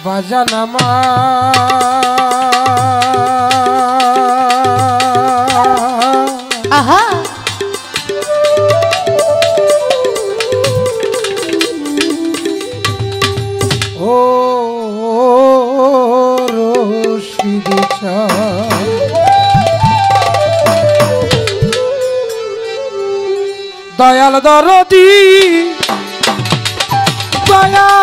বাজান আহা ও রশিদি দয়াল দরদি দয়াল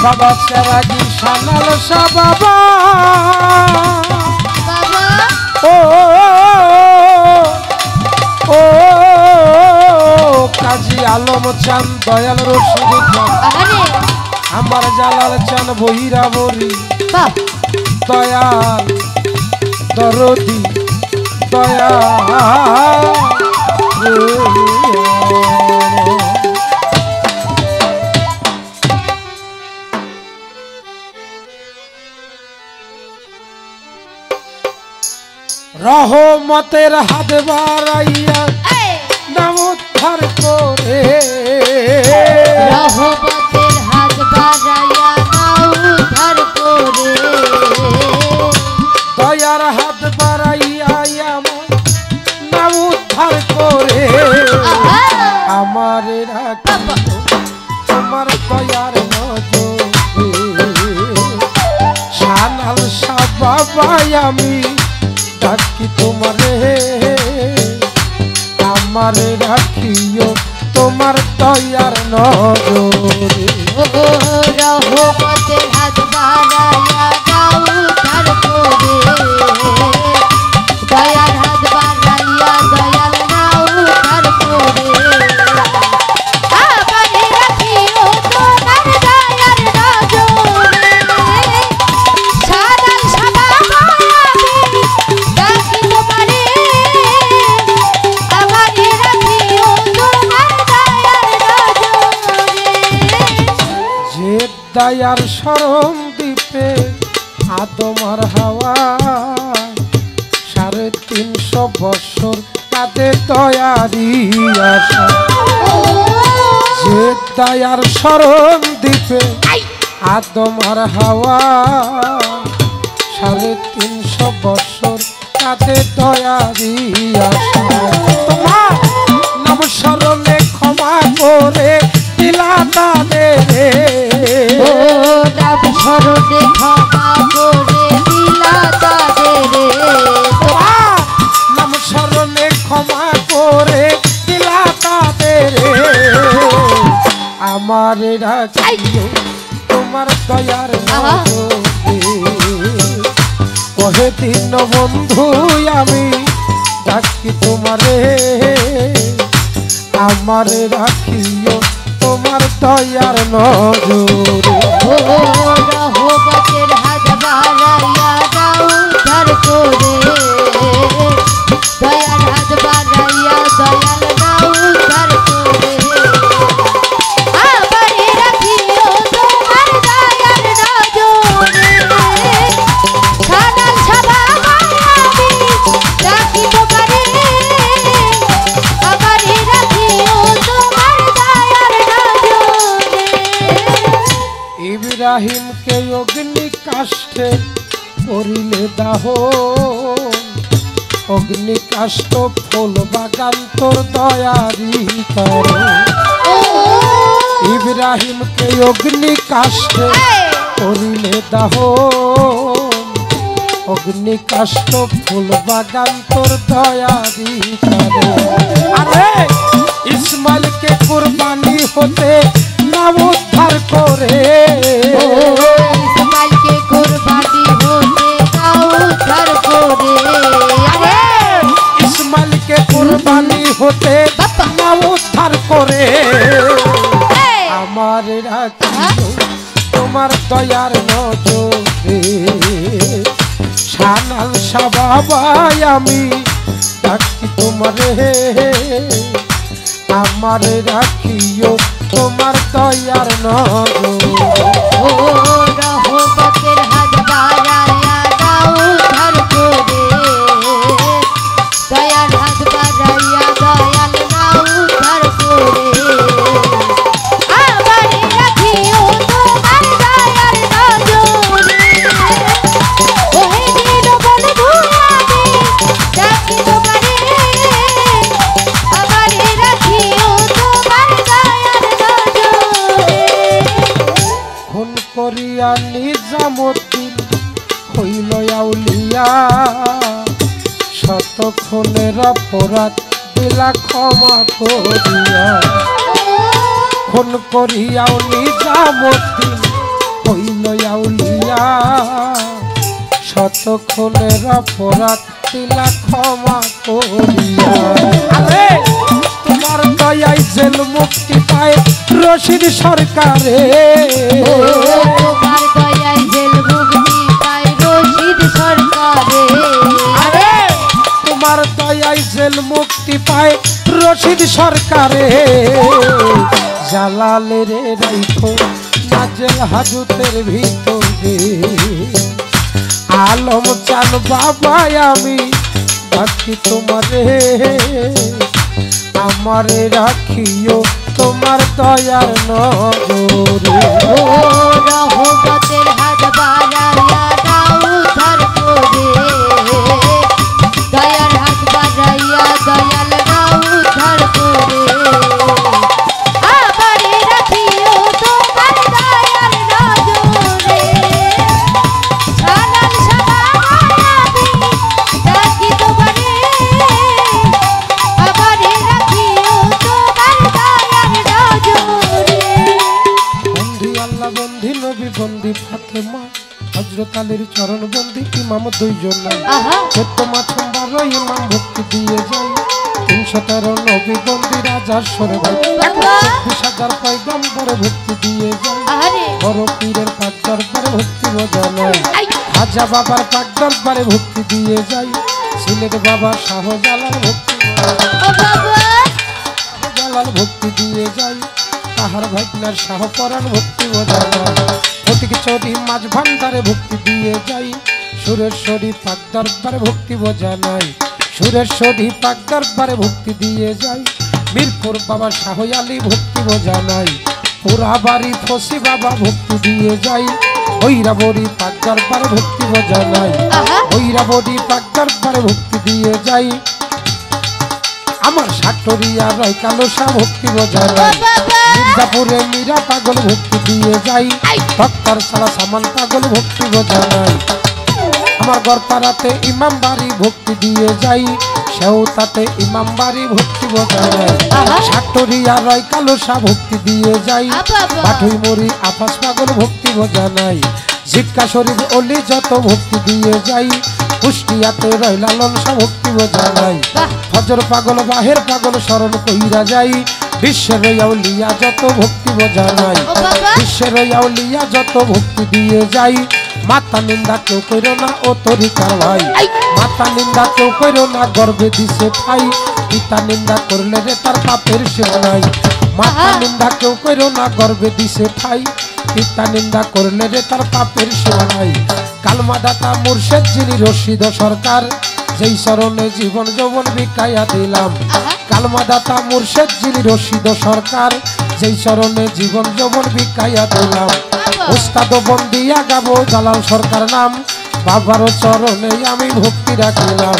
বাবা সেরাগি সানাল শাহ বাবা ও ও কাজী আলম চান দয়াল রশিদি আমার জালাল চান বহিরা বরি দয়াল দরদি দয়াল রহমতের হাত বাড়াইয়া নাম উদ্ধার করে রহমতের হাত বাড়াইয়া নাম উদ্ধার করে দয়ার হাত বাড়াইয়া আমার নাম উদ্ধার করে আমার আমার দয়ার নজরে সানাল শাহ বাবা আমি ডাকি তোমারে আমার রাখিও তোমার দয়ার নজরে রহমতের হাত বাড়াইয়া নাম উদ্ধার করে দয়ার হাত বাড়াইয়া দয়াল নাম উদ্ধার করে আমারে রাখিও তোমার দয়ার নজরে সানাল শাহ বাবা আমি ডাকি তোমারে আমারে রাখিও তোমার দয়ার নজরে যে দয়ার শরম দ্বীপে আদম আর হাওয়া 350 বছর কাঁদে দয়ারি আশা যে দয়ার শরম দ্বীপে আদম আর হাওয়া 350 বছর কাঁদে দয়ারি আশা তোমার নাম স্মরণে ক্ষমা করে দিলা তাদের ও নাম স্মরণে ক্ষমা করে দিলা তাদের নাম স্মরণে ক্ষমা করে দিলা তাদের আমার রাখিও তোমার দয়ার নজরে কহে দিন বন্ধু আমি ডাকি তোমারে আমার রাখিও তোমার দয়ার নজরে রহমতের হাত বাড়াইয়া নাম উদ্ধার করে দয়ার হাত বাড়াইয়া দয়াল নাম উদ্ধার করে আমারে রাখিও তোমার দয়ার নজরে সানাল শাহ বাবা আমি ডাকি তোমারে আমারে রাখিও তোমার দয়ার নজরে ইব্রাহিমকে অগ্নি কাষ্ঠে করিলে দাহ অগ্নি কাষ্ঠ ফুল বাগান তোর দয়ারি করে ইব্রাহিমকে অগ্নি কাষ্ঠে করিলে দাহ অগ্নি কাষ্ঠ ফুল বাগান তোর দয়ারি করে আরে ইসমাইলকে কুরবানি হতে নাম উদ্ধার করে ইসমাইলকে কুরবানি হতে নাম উদ্ধার করে ইসমাইলকে কুরবানি হতে নাম উদ্ধার করে দয়ার নজরে সানাল সাবাবাই আমি ডাকি তোমারে আমারে রাখিও তোমার দয়ার নজরে ও রহমতের হাত বাড়াইয়া দাও উদ্ধার করে দয়ার হাত বাড়াইয়া দয়াল নাও উদ্ধার করে আমারে রাখিও তোমার দয়ার নজরে ওহে দিন বন্ধু আমি ডাকি তোমারে আমারে রাখিও তোমার দয়ার নজরে খুন করিয়া নিজামুদ্দিন হইল আউলিয়া শত খুনের অপরাধ দিলা ক্ষমা করিয়া খুন করিয়াও নিজামুদ্দিন হইল আউলিয়া শত খুনের অপরাধ দিলা ক্ষমা করিয়া আরে তোমার দয়ায় জেল মুক্তি পায় রশিদ সরকারে তোমার দয়ায় জেল মুক্তি পায় রশিদ সরকারে আরে তোমার দয়ায় জেল মুক্তি পায় রশিদ সরকারে জালালের রাইখো নাজেল হাজতের ভিতরে আলম চান বাবা আমি বাকি তোমারে আমারে রাখিও তোমার দয়ার নজরে ও রহমতের হাত বাড়াইয়া দাও উদ্ধার করে দয়ার হাত বাড়াইয়া দয়াল নাও উদ্ধার করে আমারে রাখিও তোমার দয়ার নজরে সালাম সাবাবাই আমি ডাকি তোমারে আমারে রাখিও তোমার দয়ার নজরে বন্দি আল্লাহ বন্দি নবী বন্দি ফাতেমা হযরত আলীর চরণ বন্দি ইমাম দুইজন নাই আহা তোমা ছন্দার ইমাম ভক্তি দিয়ে যাই 313 নবী বন্দি রাজার সরে ভাই 21,000 পয়গম্বরে ভক্তি দিয়ে যাই আরে বড় পীরের পাক দরবারে ভক্তি বোঝা নাই আই খাজা বাবার পাক দরবারে ভক্তি দিয়ে যাই সিলেট বাবা শাহজালাল ভক্তি ও বাবা জালাল ভক্তি দিয়ে যাই তাহার ভাইনার শাহপরাণ ভক্তি বোঝা নাই ফটিক চৌধুরী মাঝ ভান্ডারে ভক্তি দিয়ে যাই সুরেশ্বরী পাক দরবারে ভক্তি বোঝা নাই সুরেশ্বরী পাক দরবারে ভক্তি দিয়ে যাই মিরপুর বাবা শাহ আলী ভক্তি বোঝা নাই পুরা বাড়ি ফসি বাবা ভক্তি দিয়ে যাই ঐরাবরী পাক দরবারে ভক্তি বোঝা নাই আহা ঐরাবরী পাক দরবারে ভক্তি দিয়ে যাই আমার সাটরিয়া রয় কালোসা ভক্তি বোঝা ও নাই বাবা মির্জাপুরে মীরা পাগল ভক্তি দিয়ে যাই তক্তার সালা সামান পাগল ভক্তি বোঝা নাই আমার গড়পাড়াতে ইমাম বাড়ি ভক্তি দিয়ে যাই সেওতাতে ইমাম বাড়ি ভক্তি বোঝা নাই আহা সাটরিয়া রয় কালোসা ভক্তি দিয়ে যাই বাবা পাঠুই মরি আফাস পাগল ভক্তি বোঝা নাই জিক্কা শরীফ অলি যত ভক্তি দিয়ে যাই কুষ্টিয়াতে রয় লালন সা ভক্তি বোঝা নাই বাহ ফজর পাগল বাহের পাগল স্মরণ কইরা যাই বিশ্বের আউলিয়া যত ভক্তি বোঝা নাই ও বাবা বিশ্বের আউলিয়া যত ভক্তি দিয়ে যাই মাতা নিন্দা কেউ কইরো না ও তরিকার ভাই মাতা নিন্দা কেউ কইরো না গর্বে দিছে ঠাই পিতা নিন্দা করলে রে তার পাপের সীমা নাই মাতা আহা। নিন্দা কেউ কইরো না গর্বে দিছে ঠাই পিতা নিন্দা করলে রে তার পাপের সীমা নাই কালমা দাতা মুর্শেদ যিনি রশিদ সরকার যেই চরণে জীবন যৌবন বিকাইয়া দিলাম আহা কালমা দাতা মুর্শেদ যিনি রশিদ সরকার যেই চরণে জীবন যৌবন বিকাইয়া দিলাম বাবা উস্তাদ বন্দিয়া গাবো জালাল সরকার নাম বাবারও চরণে আমি ভক্তি রাখিলাম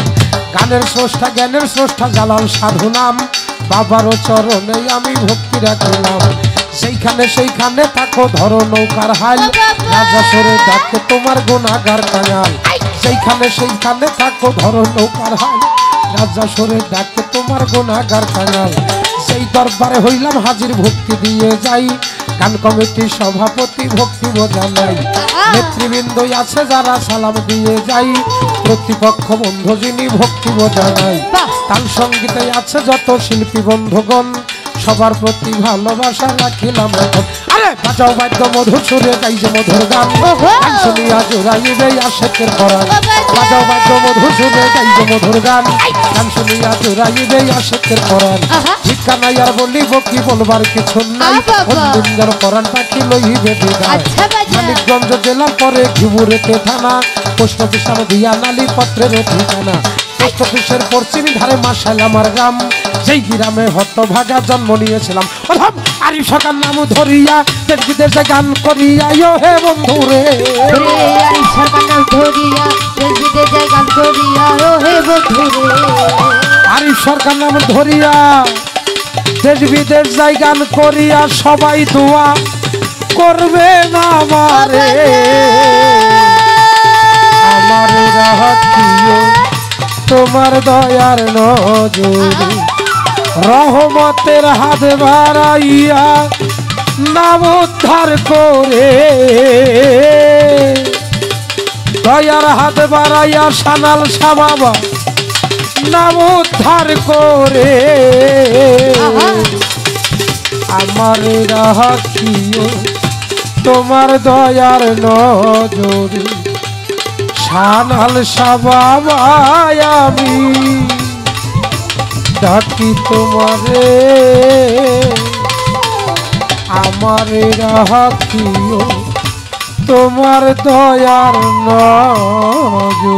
গানের স্রষ্টা জ্ঞানের স্রষ্টা জালাল সাধু নাম বাবারও চরণে আমি ভক্তি রাখিলাম সেইখানে থাকো ধরো নৌকার হাল রাজা সরে ডাকে তোমার গুনাগার কাঙাল সেইখানে থাকো ধরো নৌকার হাল রাজা সরে ডাকে তোমার গুনাগার কাঙাল সেই দরবারে হইলাম হাজির ভক্তি দিয়ে যাই গান কমিটির সভাপতি ভক্তি বোঝা নাই নেতৃবৃন্দ আছে যারা সালাম দিয়ে যাই প্রতিপক্ষ বন্ধু যিনি ভক্তি বোঝা নাই তাল সঙ্গীতে আছে যত শিল্পী বন্ধুগণ সবার প্রতি ভালোবাসা রাখিলাম এখন আরে বাজাও বাদ্য মধুর সুরে গাই যে মধুর গান ওহো। গান শুনিয়া জোড়াইবে আশেকের পরাণ ও বাজা। বাজাও বাদ্য মধুর সুরে গাই যে মধুর গান গান শুনিয়া জোড়াইবে আশেকের পরাণ আহা। ভিক্ষা নাই আর বলিব কি বলবার কিছু নাই বাবা। অন্যের পরাণ পাখি লইবে বিদায় আচ্ছা বাজা। মানিকগঞ্জ জেলা পরে ঘিবুরেতে থানা পোস্ট অফিস আর দিয়া নালি পত্রের ঠিকানা পোস্ট অফিসের পশ্চিম ধারে মাসাল আমার গ্রাম যেই গ্রামে হতভাগা জন্ম নিয়েছিলাম প্রথম আরিফ সরকার নাম ধরিয়া দেশ বিদেশে গান করিয়া ইয়ো হে বন্ধু রে রে আরিফ সরকার নাম ধরিয়া দেশ বিদেশে গান করিয়া ও হে বন্ধু রে আরিফ সরকার নাম ধরিয়া দেশ বিদেশ যাই গান করিয়া সবাই দোয়া করবে না আমারে আমার রাহতিও তোমার দয়ার নজরে রহমতের হাত বাড়াইয়া নাম উদ্ধার করে দয়ার হাত বাড়াইয়া সানাল সাবাবা নাম উদ্ধার করে আমার রাখিও তোমার দয়ার নজরে সানাল সাবাবাই আমি ডাকি তোমারে আমার রাখিও তোমার দয়ার নজরে